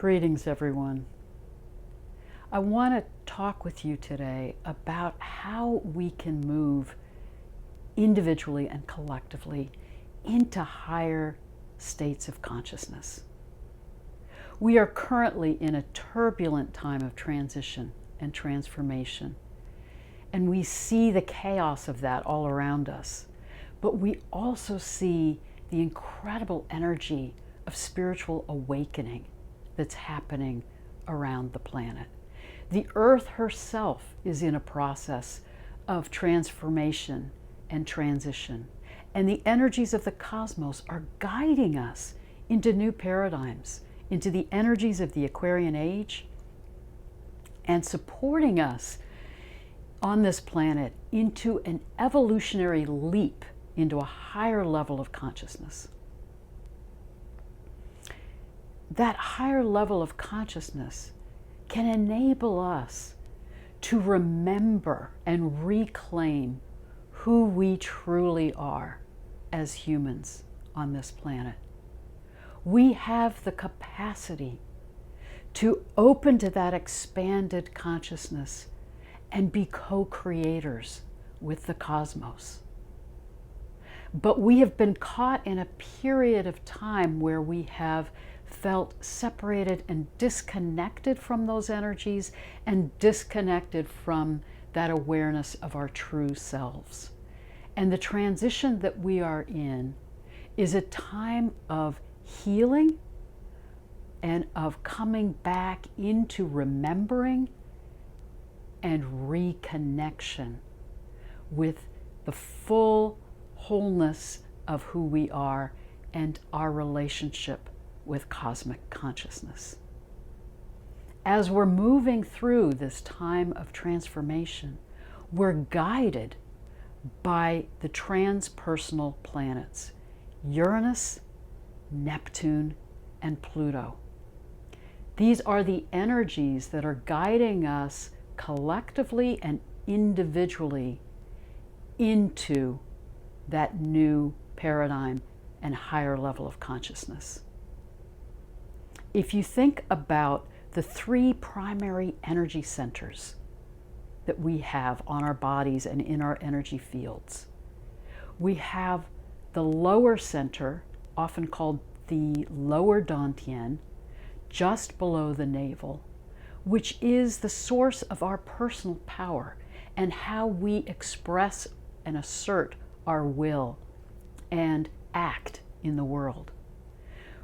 Greetings, everyone. I want to talk with you today about how we can move individually and collectively into higher states of consciousness. We are currently in a turbulent time of transition and transformation, and we see the chaos of that all around us, but we also see the incredible energy of spiritual awakening that's happening around the planet. The Earth herself is in a process of transformation and transition, and the energies of the cosmos are guiding us into new paradigms, into the energies of the Aquarian Age, and supporting us on this planet into an evolutionary leap into a higher level of consciousness. That higher level of consciousness can enable us to remember and reclaim who we truly are as humans on this planet. We have the capacity to open to that expanded consciousness and be co-creators with the cosmos. But we have been caught in a period of time where we have felt separated and disconnected from those energies and disconnected from that awareness of our true selves. And the transition that we are in is a time of healing and of coming back into remembering and reconnection with the full wholeness of who we are and our relationship with cosmic consciousness. As we're moving through this time of transformation, we're guided by the transpersonal planets, Uranus, Neptune, and Pluto. These are the energies that are guiding us collectively and individually into that new paradigm and higher level of consciousness. If you think about the three primary energy centers that we have on our bodies and in our energy fields, we have the lower center, often called the lower dantian, just below the navel, which is the source of our personal power and how we express and assert our will and act in the world.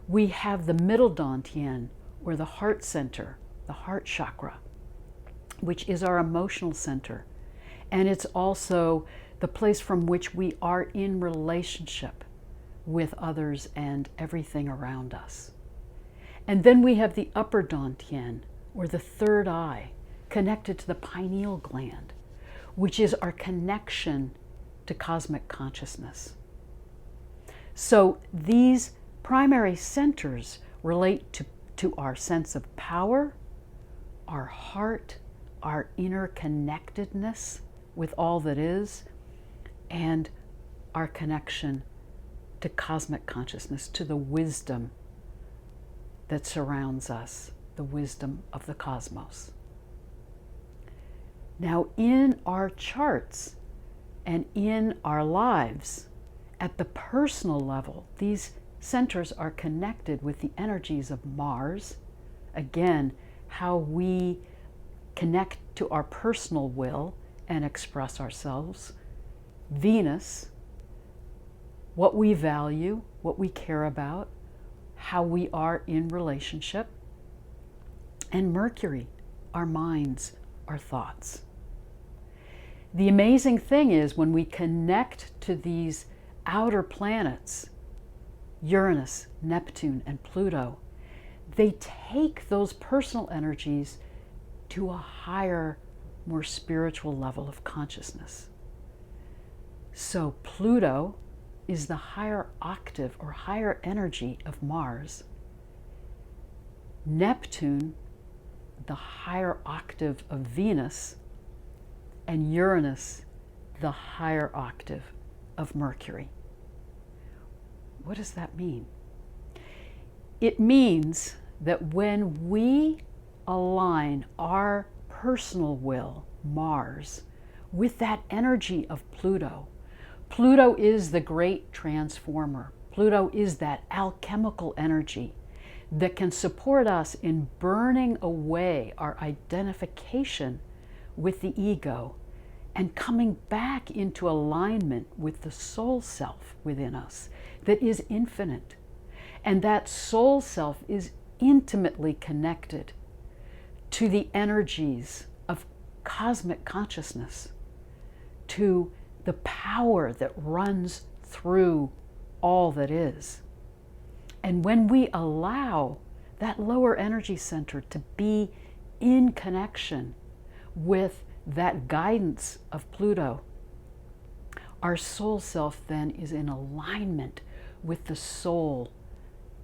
We have the middle dantian, or the heart center, the heart chakra, which is our emotional center. And it's also the place from which we are in relationship with others and everything around us. And then we have the upper dantian, or the third eye, connected to the pineal gland, which is our connection to cosmic consciousness. So these primary centers relate to our sense of power, our heart, our interconnectedness with all that is, and our connection to cosmic consciousness, to the wisdom that surrounds us, the wisdom of the cosmos. Now, in our charts and in our lives, at the personal level, these centers are connected with the energies of Mars. Again, how we connect to our personal will and express ourselves. Venus, what we value, what we care about, how we are in relationship. And Mercury, our minds, our thoughts. The amazing thing is when we connect to these outer planets, Uranus, Neptune, and Pluto, they take those personal energies to a higher, more spiritual level of consciousness. So Pluto is the higher octave or higher energy of Mars. Neptune, the higher octave of Venus, and Uranus, the higher octave of Mercury. What does that mean? It means that when we align our personal will, Mars, with that energy of Pluto, Pluto is the great transformer. Pluto is that alchemical energy that can support us in burning away our identification with the ego and coming back into alignment with the soul self within us that is infinite. And that soul self is intimately connected to the energies of cosmic consciousness, to the power that runs through all that is. And when we allow that lower energy center to be in connection with that guidance of Pluto, our soul self then is in alignment with the soul,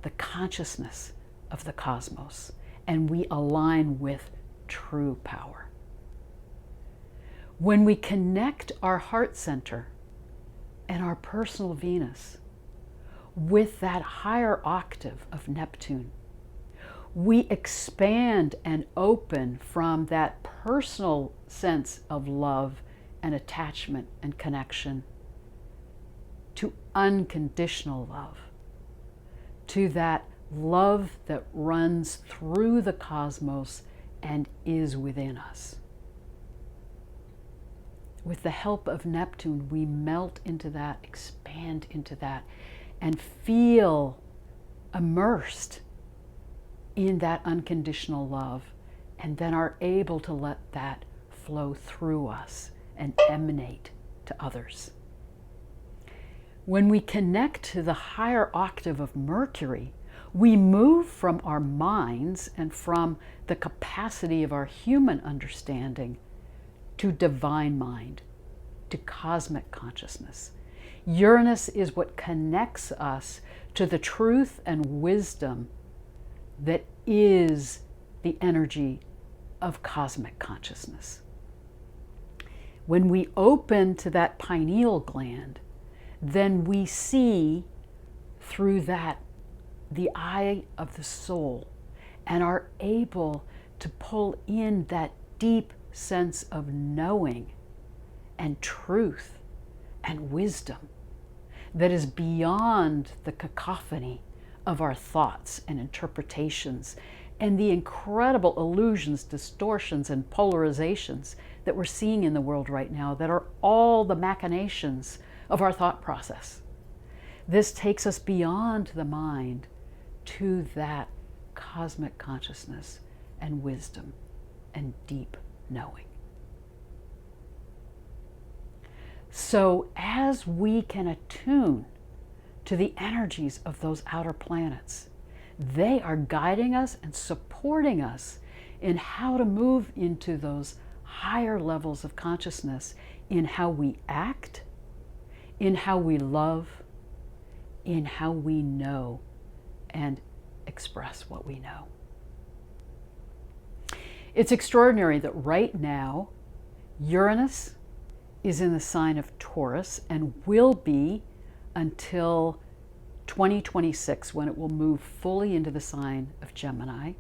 the consciousness of the cosmos, and we align with true power. When we connect our heart center and our personal Venus with that higher octave of Neptune, we expand and open from that personal sense of love and attachment and connection to unconditional love, to that love that runs through the cosmos and is within us. With the help of Neptune, we melt into that, expand into that, and feel immersed in that unconditional love, and then are able to let that flow through us and emanate to others. When we connect to the higher octave of Mercury, we move from our minds and from the capacity of our human understanding to divine mind, to cosmic consciousness. Uranus is what connects us to the truth and wisdom that is the energy of cosmic consciousness. When we open to that pineal gland, then we see through that the eye of the soul and are able to pull in that deep sense of knowing and truth and wisdom that is beyond the cacophony of our thoughts and interpretations and the incredible illusions, distortions, and polarizations that we're seeing in the world right now that are all the machinations of our thought process. This takes us beyond the mind to that cosmic consciousness and wisdom and deep knowing. So as we can attune to the energies of those outer planets, they are guiding us and supporting us in how to move into those higher levels of consciousness in how we act, in how we love, in how we know and express what we know. It's extraordinary that right now Uranus is in the sign of Taurus and will be until 2026, when it will move fully into the sign of Gemini.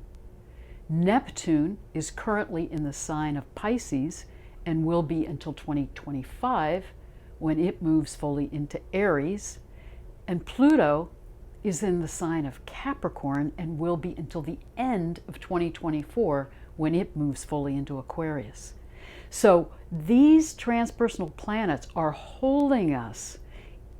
Neptune is currently in the sign of Pisces and will be until 2025, when it moves fully into Aries. And Pluto is in the sign of Capricorn and will be until the end of 2024, when it moves fully into Aquarius. So these transpersonal planets are holding us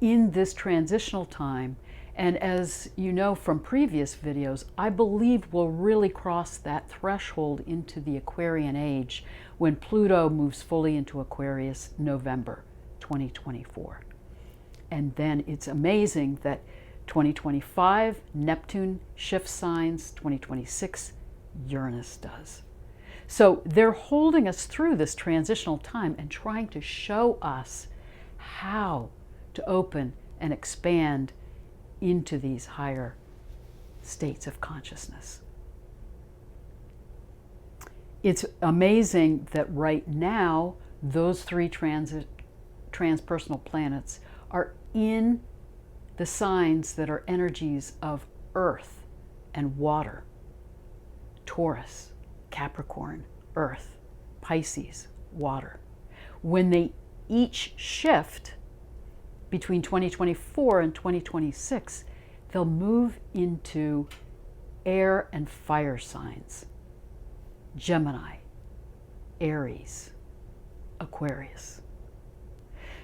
in this transitional time. And as you know from previous videos, I believe we'll really cross that threshold into the Aquarian age when Pluto moves fully into Aquarius November 2024. And then it's amazing that 2025, Neptune shifts signs, 2026, Uranus does. So they're holding us through this transitional time and trying to show us how to open and expand into these higher states of consciousness. It's amazing that right now those three transpersonal planets are in the signs that are energies of earth and water. Taurus, Capricorn, Earth, Pisces, water. When they each shift between 2024 and 2026, they'll move into air and fire signs: Gemini, Aries, Aquarius.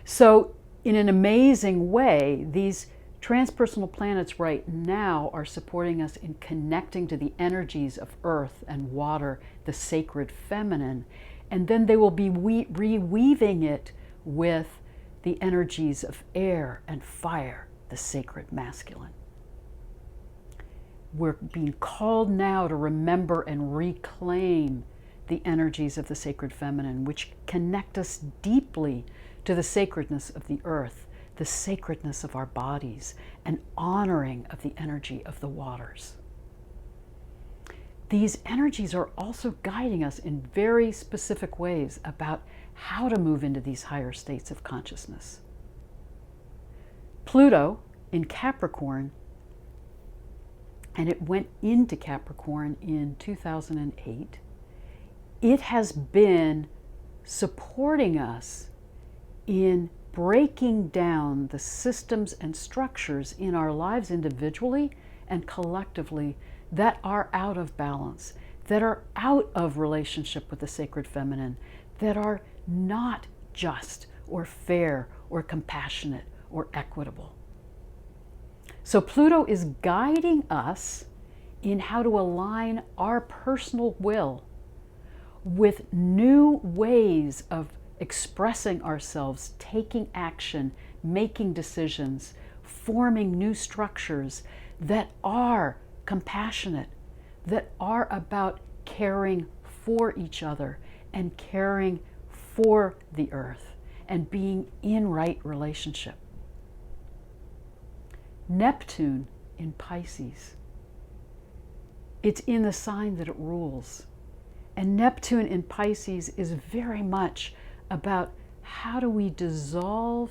So in an amazing way, these transpersonal planets right now are supporting us in connecting to the energies of earth and water, the sacred feminine, and then they will be reweaving it with the energies of air and fire, the sacred masculine. We're being called now to remember and reclaim the energies of the sacred feminine, which connect us deeply to the sacredness of the earth, the sacredness of our bodies, and honoring of the energy of the waters. These energies are also guiding us in very specific ways about how to move into these higher states of consciousness. Pluto in Capricorn, and it went into Capricorn in 2008, it has been supporting us in breaking down the systems and structures in our lives individually and collectively that are out of balance, that are out of relationship with the sacred feminine, that are not just or fair or compassionate or equitable. So Pluto is guiding us in how to align our personal will with new ways of expressing ourselves, taking action, making decisions, forming new structures that are compassionate, that are about caring for each other and caring for the earth and being in right relationship. Neptune in Pisces, it's in the sign that it rules. And Neptune in Pisces is very much about how do we dissolve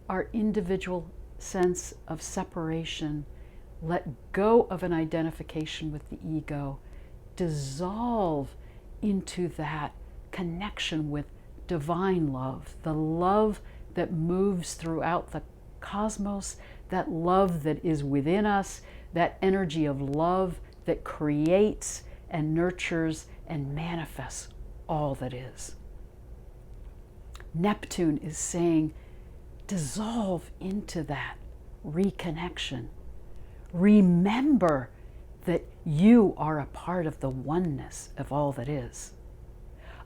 our individual sense of separation, let go of an identification with the ego, dissolve into that connection with divine love, the love that moves throughout the cosmos, that love that is within us, that energy of love that creates and nurtures and manifests all that is. Neptune is saying, dissolve into that reconnection. Remember that you are a part of the oneness of all that is.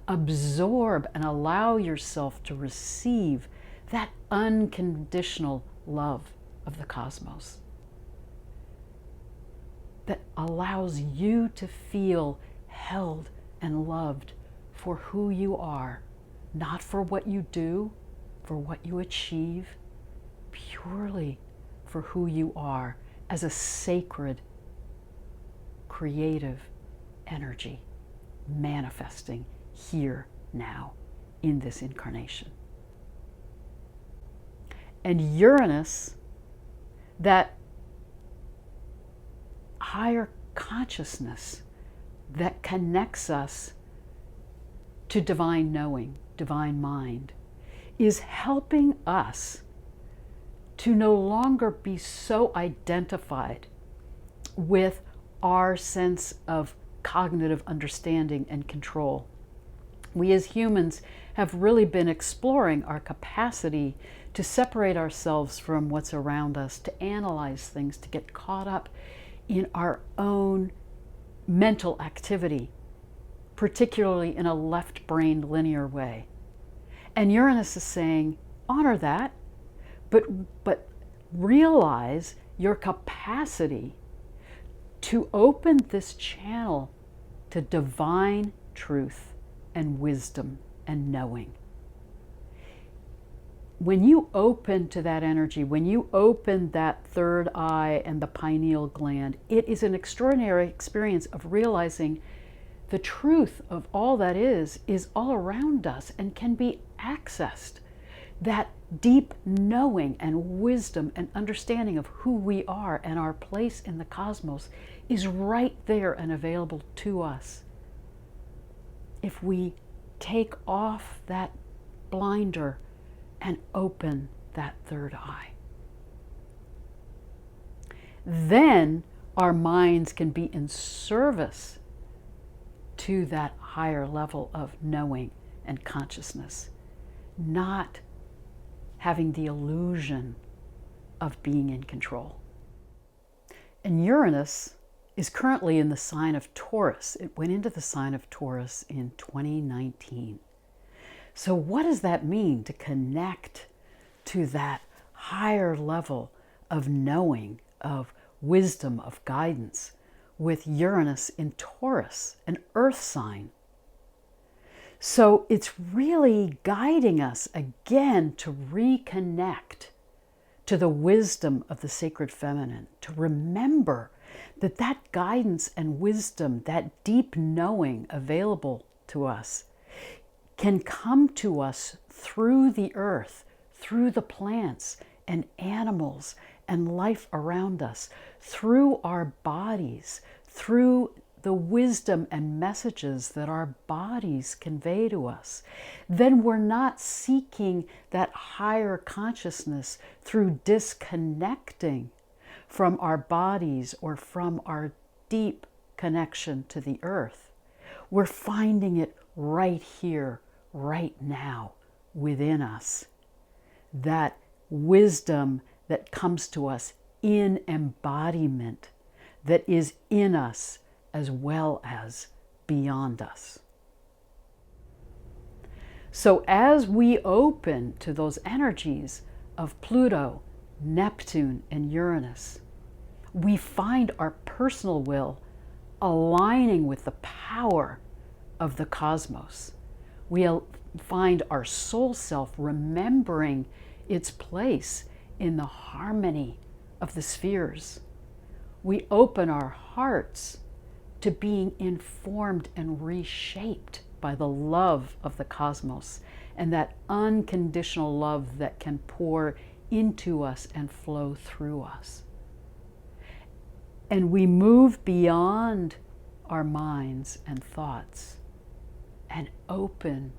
Absorb and allow yourself to receive that unconditional love of the cosmos that allows you to feel held and loved for who you are, not for what you do, for what you achieve, purely for who you are as a sacred, creative energy manifesting here now in this incarnation. And Uranus, that higher consciousness that connects us to divine knowing, divine mind, is helping us to no longer be so identified with our sense of cognitive understanding and control. We as humans have really been exploring our capacity to separate ourselves from what's around us, to analyze things, to get caught up in our own mental activity, particularly in a left-brained linear way. And Uranus is saying, honor that, but realize your capacity to open this channel to divine truth and wisdom and knowing. When you open to that energy, when you open that third eye and the pineal gland, it is an extraordinary experience of realizing the truth of all that is all around us and can be accessed. that deep knowing and wisdom and understanding of who we are and our place in the cosmos is right there and available to us if we take off that blinder and open that third eye. Then our minds can be in service to that higher level of knowing and consciousness, not having the illusion of being in control. And Uranus is currently in the sign of Taurus. It went into the sign of Taurus in 2019. So what does that mean to connect to that higher level of knowing, of wisdom, of guidance with Uranus in Taurus, an earth sign? So it's really guiding us again to reconnect to the wisdom of the sacred feminine, to remember that that guidance and wisdom, that deep knowing available to us, can come to us through the earth, through the plants and animals and life around us, through our bodies, through the wisdom and messages that our bodies convey to us. Then we're not seeking that higher consciousness through disconnecting from our bodies or from our deep connection to the earth. We're finding it right here, right now, within us. That wisdom that comes to us in embodiment, that is in us as well as beyond us. So as we open to those energies of Pluto, Neptune, and Uranus, we find our personal will aligning with the power of the cosmos. We find our soul self remembering its place in the harmony of the spheres. We open our hearts to being informed and reshaped by the love of the cosmos and that unconditional love that can pour into us and flow through us. And we move beyond our minds and thoughts and open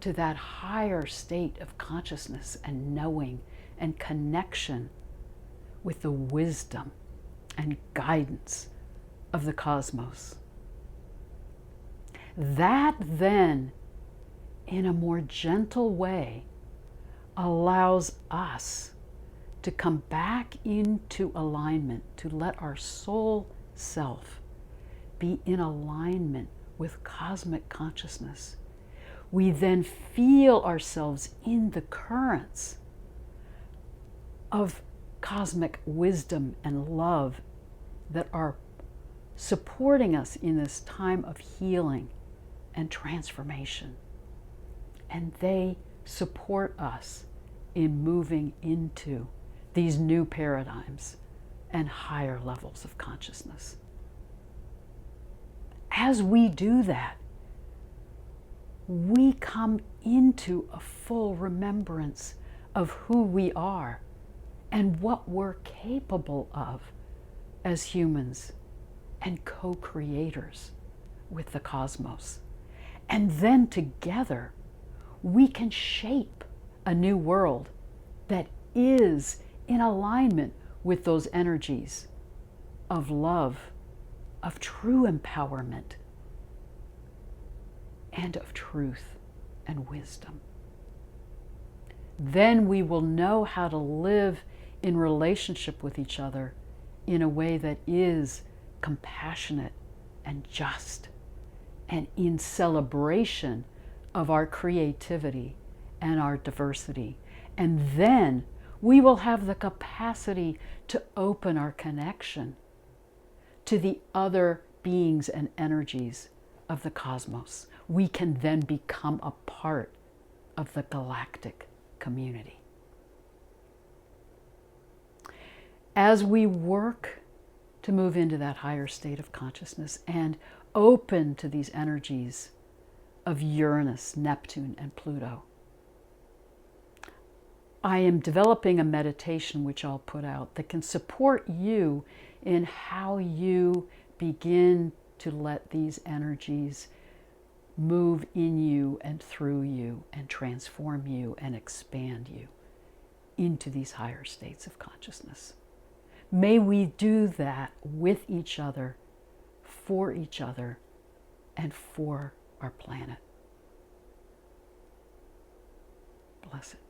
to that higher state of consciousness and knowing and connection with the wisdom and guidance of the cosmos. That then, in a more gentle way, allows us to come back into alignment, to let our soul self be in alignment with cosmic consciousness. We then feel ourselves in the currents of cosmic wisdom and love that are supporting us in this time of healing and transformation. And they support us in moving into these new paradigms and higher levels of consciousness. As we do that, we come into a full remembrance of who we are and what we're capable of as humans and co-creators with the cosmos. And then together, we can shape a new world that is in alignment with those energies of love, of true empowerment, and of truth and wisdom. Then we will know how to live in relationship with each other in a way that is compassionate and just, and in celebration of our creativity and our diversity. And then we will have the capacity to open our connection to the other beings and energies of the cosmos. We can then become a part of the galactic community. As we work to move into that higher state of consciousness and open to these energies of Uranus, Neptune, and Pluto, I am developing a meditation, which I'll put out, that can support you in how you begin to let these energies move in you and through you and transform you and expand you into these higher states of consciousness. May we do that with each other, for each other, and for our planet. Blessed.